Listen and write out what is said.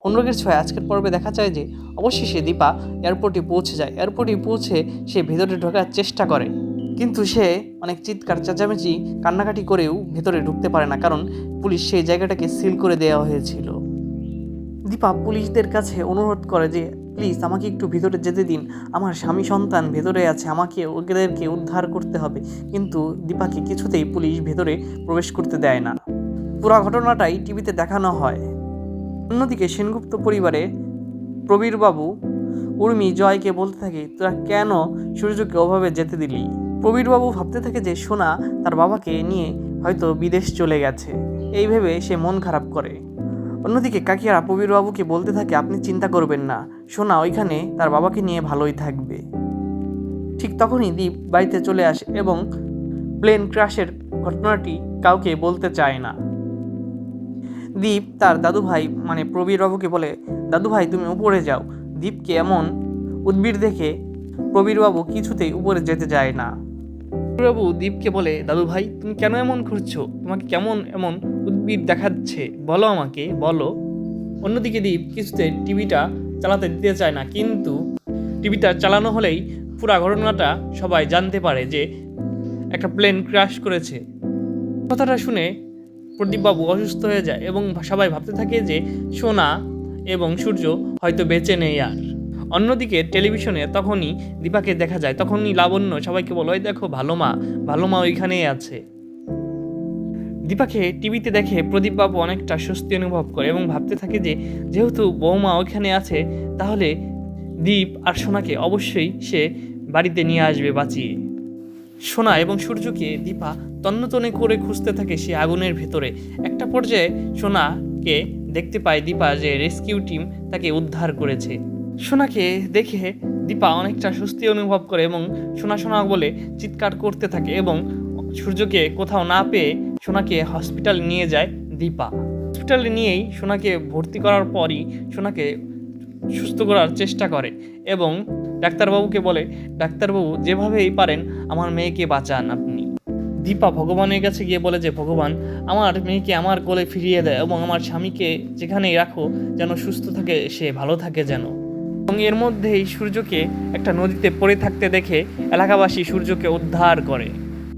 অনুরাগের ছোঁয়া আজকের পর্বে দেখা যায় যে অবশেষে দীপা এয়ারপোর্টে পৌঁছে যায়। এয়ারপোর্টে পৌঁছে সে ভেতরে ঢোকার চেষ্টা করে, কিন্তু সে অনেক চিৎকার চেঁচামেচি কান্নাকাটি করেও ভেতরে ঢুকতে পারে না, কারণ পুলিশ সেই জায়গাটাকে সিল করে দেওয়া হয়েছিল। দীপা পুলিশদের কাছে অনুরোধ করে যে প্লিজ আমাকে একটু ভিতরে যেতে দিন, আমার স্বামী সন্তান ভেতরে আছে, আমাকে ওদেরকে উদ্ধার করতে হবে। কিন্তু দীপাকে কিছুতেই পুলিশ ভেতরে প্রবেশ করতে দেয় না। পুরো ঘটনাটাই টিভিতে দেখানো হয়। অন্যদিকে সেনগুপ্ত পরিবারে প্রবীরবাবু উর্মি জয়কে বলতে থাকে, তোরা কেন সূর্যকে ওভাবে যেতে দিলি? প্রবীরবাবু ভাবতে থাকে যে সোনা তার বাবাকে নিয়ে হয়তো বিদেশ চলে গেছে, এই ভেবে সে মন খারাপ করে। অন্যদিকে কাকিয়ারা প্রবীরবাবুকে বলতে থাকে, আপনি চিন্তা করবেন না, সোনা ওইখানে তার বাবাকে নিয়ে ভালোই থাকবে। ঠিক তখনই দীপ বাড়িতে চলে আসে এবং প্লেন ক্র্যাশের ঘটনাটি কাউকে বলতে চায় না। দীপ তার দাদুভাই মানে প্রবীরবাবুকে বলে, দাদুভাই তুমি উপরে যাও। দীপকে এমন উদ্ভিদ দেখে প্রবীরবাবু কিছুতেই উপরে যেতে যায় না। প্রবীরবাবু দীপকে বলে, দাদুভাই তুমি কেন এমন করছো? তোমাকে কেমন এমন উদ্ভিদ দেখাচ্ছে, বলো আমাকে বলো। অন্যদিকে দীপ কিছুতে টিভিটা চালাতে দিতে চায় না, কিন্তু টিভিটা চালানো হলেই পুরা ঘটনাটা সবাই জানতে পারে যে একটা প্লেন ক্র্যাশ করেছে। কথাটা শুনে প্রদীপবাবু অসুস্থ হয়ে যায় এবং সবাই ভাবতে থাকে যে সোনা এবং সূর্য হয়তো বেঁচে নেই আর। অন্যদিকে টেলিভিশনে তখনই দীপাকে দেখা যায়, তখনই লাবণ্য সবাইকে বলো, এই দেখো ভালো মা ওইখানেই আছে। দীপাকে টিভিতে দেখে প্রদীপবাবু অনেকটা স্বস্তি অনুভব করে এবং ভাবতে থাকে যে যেহেতু বৌমা ওইখানে আছে, তাহলে দীপ আর সোনাকে অবশ্যই সে বাড়িতে নিয়ে আসবে বাঁচিয়ে। সোনা এবং সূর্যকে দীপা তন্নতনে করে খুঁজতে থাকে সে আগুনের ভেতরে। একটা পর্যায়ে সোনাকে দেখতে পায় দীপা যে রেস্কিউ টিম তাকে উদ্ধার করেছে। সোনাকে দেখে দীপা অনেকটা স্বস্তি অনুভব করে এবং সোনা বলে চিৎকার করতে থাকে এবং সূর্যকে কোথাও না পেয়ে সোনাকে হসপিটালে নিয়ে যায় দীপা। হসপিটালে নিয়েই সোনাকে ভর্তি করার পরই সোনাকে সুস্থ করার চেষ্টা করে এবং ডাক্তারবাবুকে বলে, ডাক্তারবাবু যেভাবেই পারেন আমার মেয়েকে বাঁচান আপনি। দীপা ভগবানের কাছে গিয়ে বলে যে ভগবান আমার মেয়েকে আমার কোলে ফিরিয়ে দেয় এবং আমার স্বামীকে যেখানেই রাখো যেন সুস্থ থাকে, সে ভালো থাকে যেন। এবং এর মধ্যেই সূর্যকে একটা নদীতে পড়ে থাকতে দেখে এলাকাবাসী সূর্যকে উদ্ধার করে।